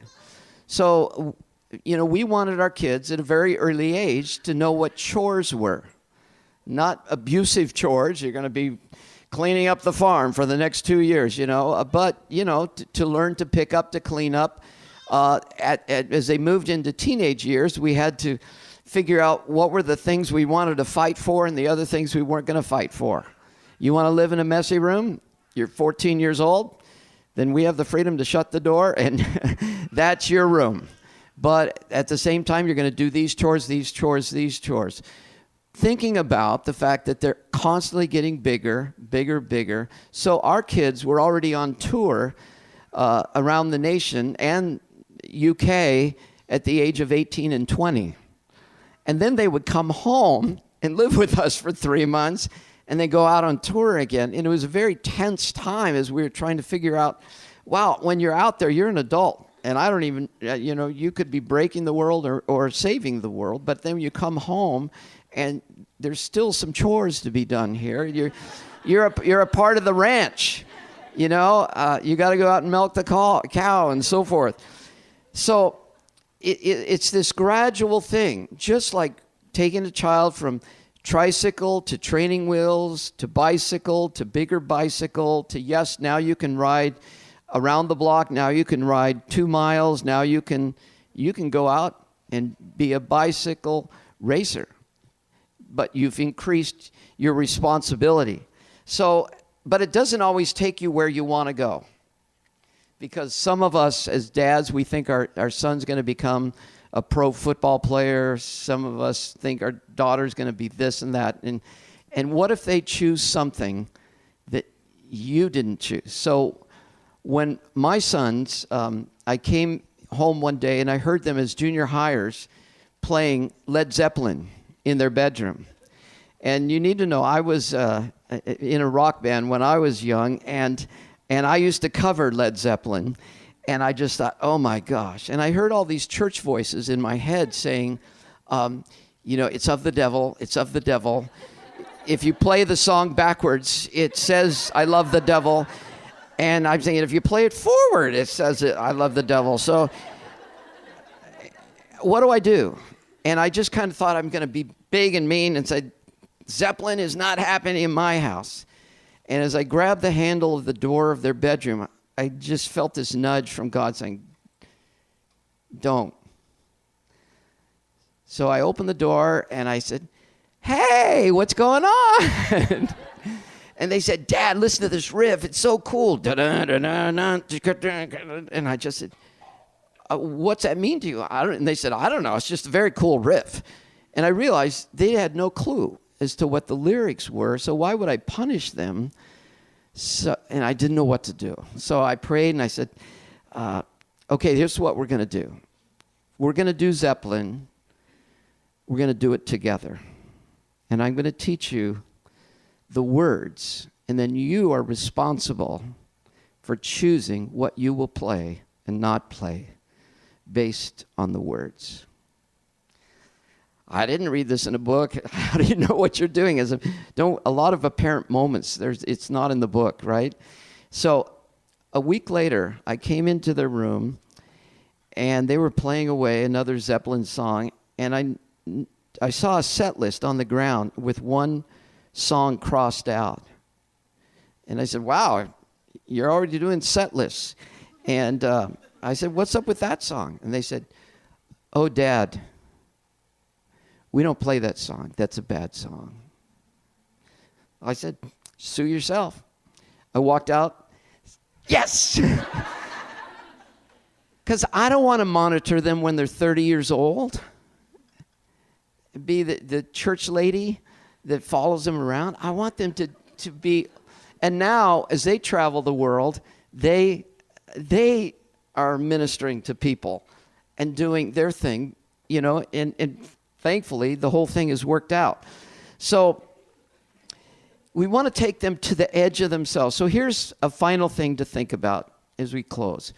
So, we wanted our kids at a very early age to know what chores were. Not abusive chores. You're going to be cleaning up the farm for the next 2 years, but, to learn to pick up, to clean up. As they moved into teenage years, we had to figure out what were the things we wanted to fight for and the other things we weren't going to fight for. You want to live in a messy room? You're 14 years old? Then we have the freedom to shut the door, and that's your room. But at the same time, you're going to do these chores. Thinking about the fact that they're constantly getting bigger. So our kids were already on tour around the nation and UK at the age of 18 and 20. And then they would come home and live with us for 3 months and then go out on tour again. And it was a very tense time as we were trying to figure out, wow, when you're out there, you're an adult. And I don't even, you could be breaking the world or saving the world, but then you come home and there's still some chores to be done here. You're a part of the ranch, you got to go out and milk the cow and so forth. So it's this gradual thing, just like taking a child from tricycle to training wheels to bicycle to bigger bicycle to, yes, now you can ride around the block. Now you can ride 2 miles. Now you can go out and be a bicycle racer. But you've increased your responsibility. So, but it doesn't always take you where you want to go. Because some of us as dads, we think our son's going to become a pro football player. Some of us think our daughter's going to be this and that. And what if they choose something that you didn't choose? So when my sons, I came home one day and I heard them as junior hires playing Led Zeppelin in their bedroom. And you need to know, I was in a rock band when I was young, and I used to cover Led Zeppelin, and I just thought, oh my gosh. And I heard all these church voices in my head saying, it's of the devil, it's of the devil. If you play the song backwards, it says, I love the devil. And I'm saying, if you play it forward, it says, I love the devil. So what do I do? And I just kind of thought I'm going to be big and mean and say, Zeppelin is not happening in my house. And as I grabbed the handle of the door of their bedroom, I just felt this nudge from God saying, don't. So I opened the door and I said, hey, what's going on? And they said, Dad, listen to this riff. It's so cool. And I just said, what's that mean to you? And they said, I don't know. It's just a very cool riff. And I realized they had no clue as to what the lyrics were. So why would I punish them? And I didn't know what to do. So I prayed and I said, okay, here's what we're going to do. We're going to do Zeppelin. We're going to do it together. And I'm going to teach you the words, and then you are responsible for choosing what you will play and not play based on the words. I didn't read this in a book. How do you know what you're doing? A lot of apparent moments, it's not in the book, right? So a week later, I came into their room, and they were playing away another Zeppelin song, and I saw a set list on the ground with one song crossed out. And I said, wow, you're already doing set lists. And I said, what's up with that song? And they said, oh, Dad, we don't play that song. That's a bad song. I said, sue yourself. I walked out. Yes! Because I don't want to monitor them when they're 30 years old. Be the church lady that follows them around. I want them to be, and now as they travel the world, they are ministering to people and doing their thing, and thankfully the whole thing has worked out. So we want to take them to the edge of themselves. So here's a final thing to think about as we close.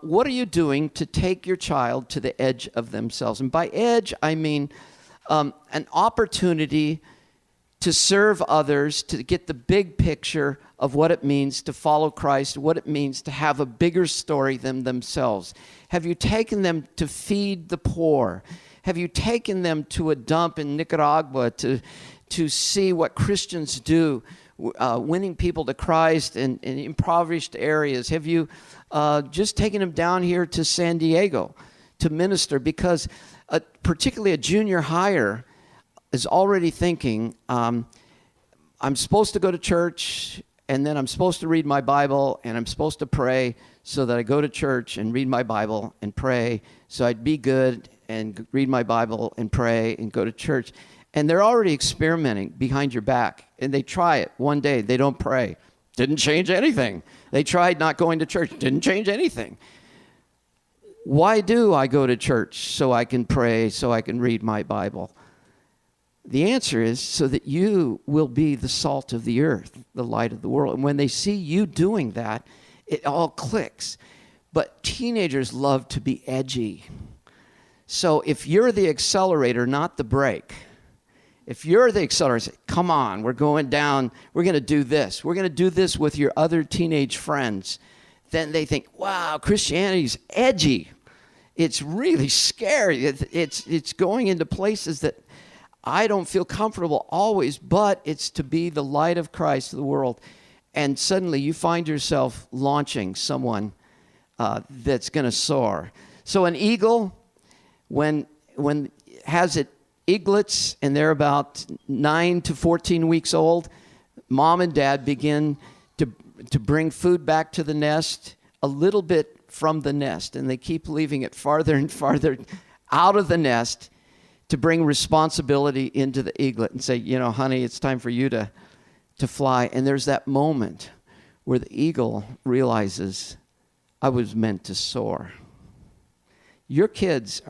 What are you doing to take your child to the edge of themselves? And by edge, I mean an opportunity to serve others, to get the big picture of what it means to follow Christ, what it means to have a bigger story than themselves. Have you taken them to feed the poor? Have you taken them to a dump in Nicaragua to see what Christians do, winning people to Christ in impoverished areas? Have you just taken them down here to San Diego to minister? Because particularly a junior hire is already thinking, I'm supposed to go to church, and then I'm supposed to read my Bible, and I'm supposed to pray so that I go to church and read my Bible and pray so I'd be good and read my Bible and pray and go to church. And they're already experimenting behind your back, and they try it one day. They don't pray. Didn't change anything. They tried not going to church. Didn't change anything. Why do I go to church? So I can pray, so I can read my Bible. The answer is so that you will be the salt of the earth, the light of the world. And when they see you doing that, it all clicks. But teenagers love to be edgy. So if you're the accelerator, not the brake, if you're the accelerator, say, come on, we're going down, we're going to do this. We're going to do this with your other teenage friends. Then they think, wow, Christianity's edgy. It's really scary. It's going into places that I don't feel comfortable always, but it's to be the light of Christ to the world. And suddenly you find yourself launching someone that's going to soar. So an eagle, when has it eaglets and they're about 9 to 14 weeks old, mom and dad begin to bring food back to the nest a little bit from the nest, and they keep leaving it farther and farther out of the nest to bring responsibility into the eaglet and say, honey, it's time for you to fly. And there's that moment where the eagle realizes, I was meant to soar. Your kids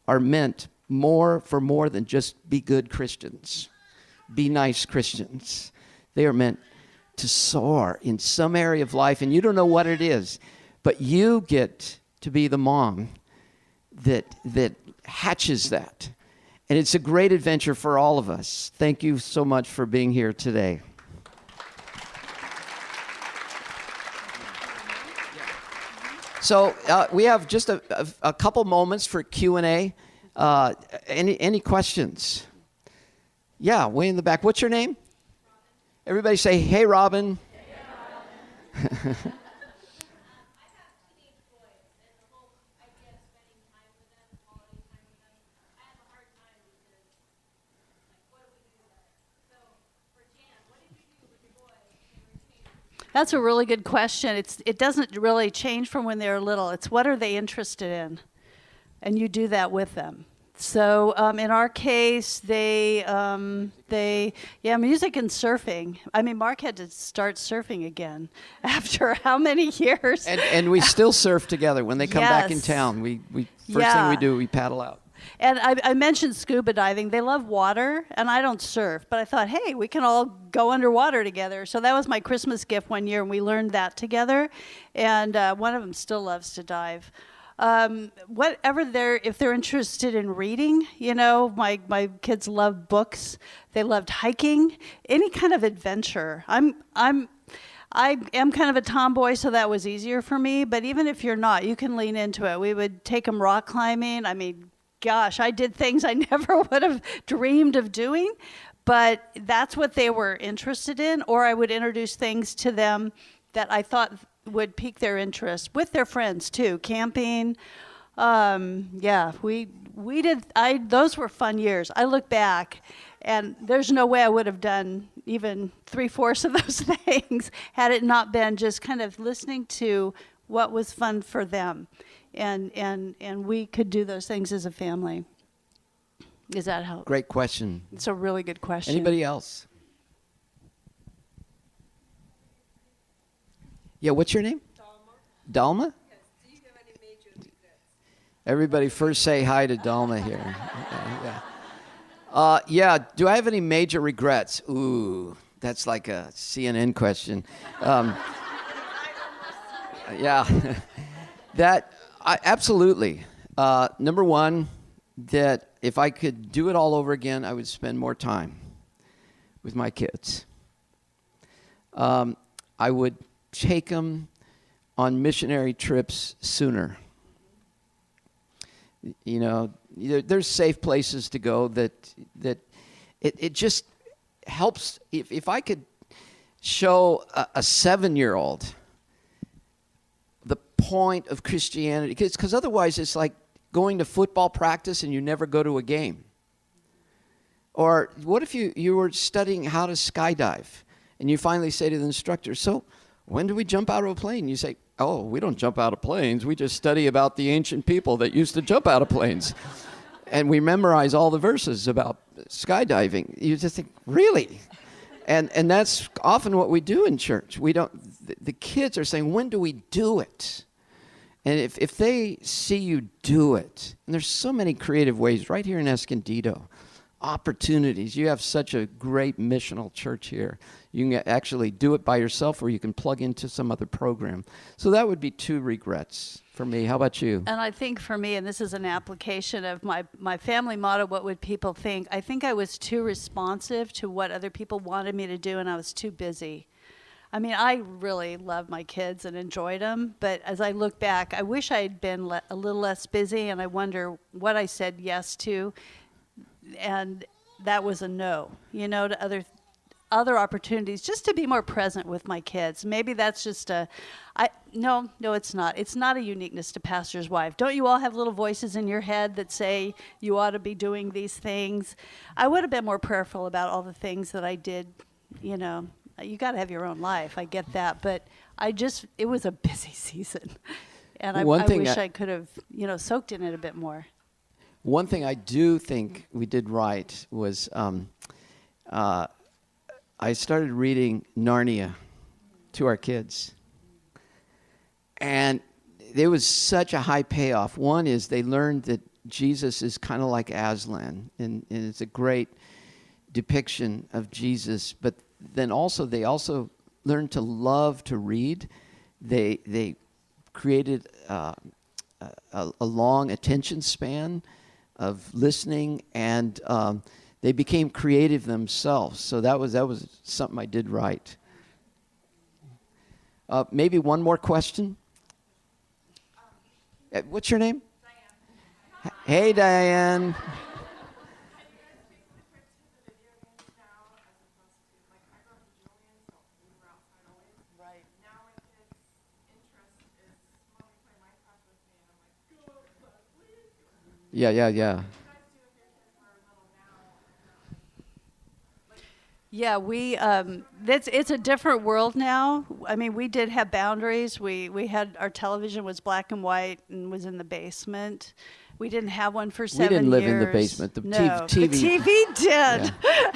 are meant for more than just be good Christians, be nice Christians. They are meant to soar in some area of life, and you don't know what it is, but you get to be the mom that hatches that. And it's a great adventure for all of us. Thank you so much for being here today. So we have just a couple moments for Q&A. Any questions? Yeah, way in the back. What's your name? Everybody say, hey, Robin. Hey, Robin. That's a really good question. It doesn't really change from when they're little. It's what are they interested in? And you do that with them. So in our case, music and surfing. I mean, Mark had to start surfing again after how many years? And we still surf together. When they come back in town, we first thing we do, we paddle out. And I mentioned scuba diving. They love water, and I don't surf. But I thought, hey, we can all go underwater together. So that was my Christmas gift one year, and we learned that together. And one of them still loves to dive. If they're interested in reading, my kids love books. They loved hiking, any kind of adventure. I am kind of a tomboy, so that was easier for me. But even if you're not, you can lean into it. We would take them rock climbing. I mean, gosh, I did things I never would have dreamed of doing, but that's what they were interested in. Or I would introduce things to them that I thought would pique their interest with their friends too. Camping, we did. Those were fun years. I look back, and there's no way I would have done even 3/4 of those things had it not been just kind of listening to what was fun for them, and we could do those things as a family. Is that how? Great question. It's a really good question. Anybody else? Yeah, what's your name? Dalma. Dalma? Yes. Do you have any major regrets? Everybody first say hi to Dalma here. Yeah. Do I have any major regrets? Ooh, that's like a CNN question. Yeah. Absolutely. Number one, that if I could do it all over again, I would spend more time with my kids. I would take them on missionary trips sooner. There's safe places to go that it just helps. If I could show a 7-year-old the point of Christianity, because otherwise it's like going to football practice and you never go to a game. Or what if you were studying how to skydive and you finally say to the instructor, so when do we jump out of a plane? You say, oh, we don't jump out of planes. We just study about the ancient people that used to jump out of planes. And we memorize all the verses about skydiving. You just think, really? And that's often what we do in church. The kids are saying, when do we do it? And if they see you do it, and there's so many creative ways right here in Escondido, opportunities. You have such a great missional church here. You can actually do it by yourself, or you can plug into some other program. So that would be 2 regrets for me. How about you? And I think for me, and this is an application of my family motto, what would people think? I think I was too responsive to what other people wanted me to do, and I was too busy. I mean, I really loved my kids and enjoyed them, but as I look back, I wish I had been a little less busy, and I wonder what I said yes to, and that was a no, to other opportunities, just to be more present with my kids. Maybe that's just no, it's not. It's not a uniqueness to pastor's wife. Don't you all have little voices in your head that say you ought to be doing these things? I would have been more prayerful about all the things that I did, You got to have your own life. I get that. But it was a busy season. And I wish I could have, soaked in it a bit more. One thing I do think we did right was I started reading Narnia to our kids. And there was such a high payoff. One is they learned that Jesus is kind of like Aslan, and it's a great depiction of Jesus. But then they also learned to love to read. They created a long attention span of listening, and they became creative themselves. So that was something I did right. Maybe one more question. What's your name? Diane. Hey, Diane. Yeah. Yeah, it's a different world now. I mean, we did have boundaries. We had, our television was black and white and was in the basement. We didn't have one for 7 years. We didn't live in the basement. The TV. The TV did.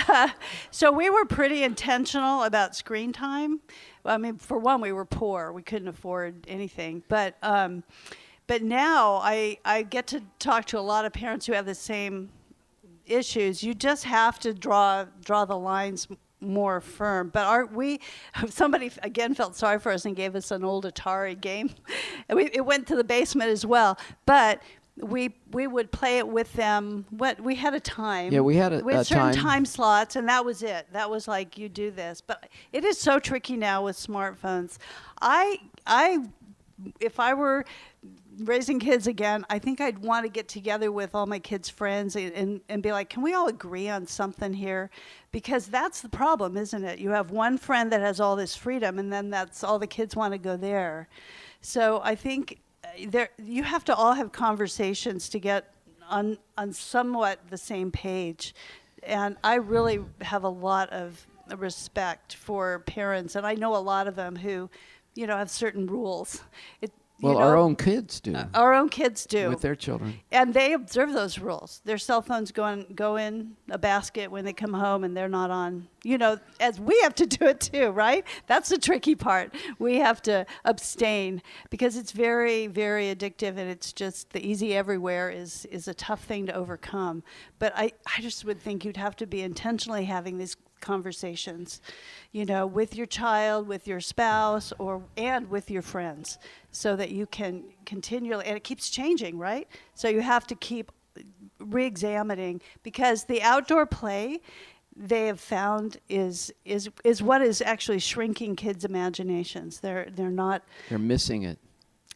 Yeah. So we were pretty intentional about screen time. I mean, for one, we were poor. We couldn't afford anything. But now I get to talk to a lot of parents who have the same issues. You just have to draw the lines more firm. But somebody again felt sorry for us and gave us an old Atari game. It went to the basement as well. But we would play it with them. We had a time. Yeah, we had certain time slots, and that was it. That was like, you do this. But it is so tricky now with smartphones. If I were raising kids again, I think I'd want to get together with all my kids' friends and be like, can we all agree on something here? Because that's the problem, isn't it? You have one friend that has all this freedom, and then that's all the kids want to go there. So I think you have to all have conversations to get on somewhat the same page. And I really have a lot of respect for parents, and I know a lot of them who, have certain rules. Our own kids do. Our own kids do. With their children. And they observe those rules. Their cell phones go in a basket when they come home, and they're not on, as we have to do it too, right? That's the tricky part. We have to abstain because it's very, very addictive, and it's just the easy everywhere is a tough thing to overcome. But I just would think you'd have to be intentionally having these conversations, with your child, with your spouse, and with your friends, so that you can continually, and it keeps changing, right? So you have to keep re-examining, because the outdoor play they have found is what is actually shrinking kids' imaginations. They're missing it.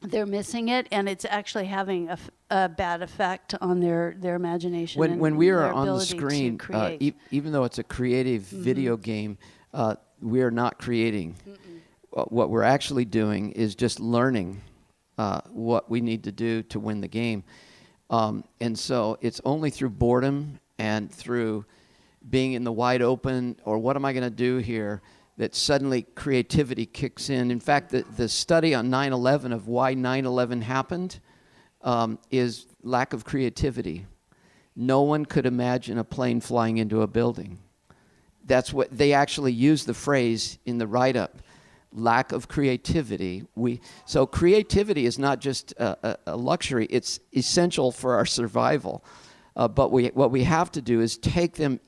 They're missing it, and it's actually having a bad effect on their imagination. When we are on the screen, even though it's a creative video game, we are not creating. What we're actually doing is just learning what we need to do to win the game. And so it's only through boredom and through being in the wide open, or what am I going to do here, that suddenly creativity kicks in. In fact, the study on 9/11 of why 9/11 happened is lack of creativity. No one could imagine a plane flying into a building. That's what they actually use the phrase in the write-up, lack of creativity. So creativity is not just a luxury, it's essential for our survival. But what we have to do is take them.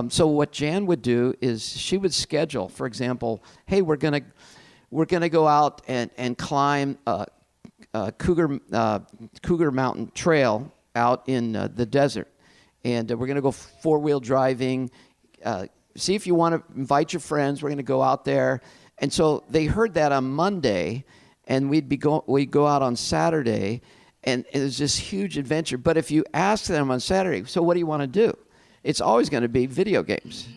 So what Jan would do is she would schedule, for example, hey, we're gonna go out and climb Cougar Mountain Trail out in the desert, and we're gonna go four-wheel driving. See if you want to invite your friends. We're gonna go out there, and so they heard that on Monday, and we'd go out on Saturday, and it was this huge adventure. But if you ask them on Saturday, so what do you want to do? It's always going to be video games.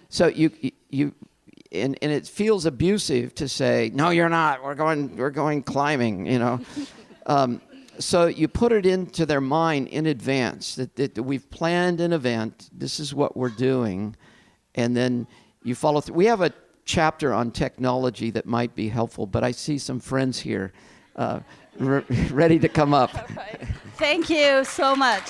So and it feels abusive to say, no, you're not. We're going climbing. So you put it into their mind in advance that we've planned an event. This is what we're doing, and then you follow through. We have a chapter on technology that might be helpful, but I see some friends here ready to come up. All right. Thank you so much.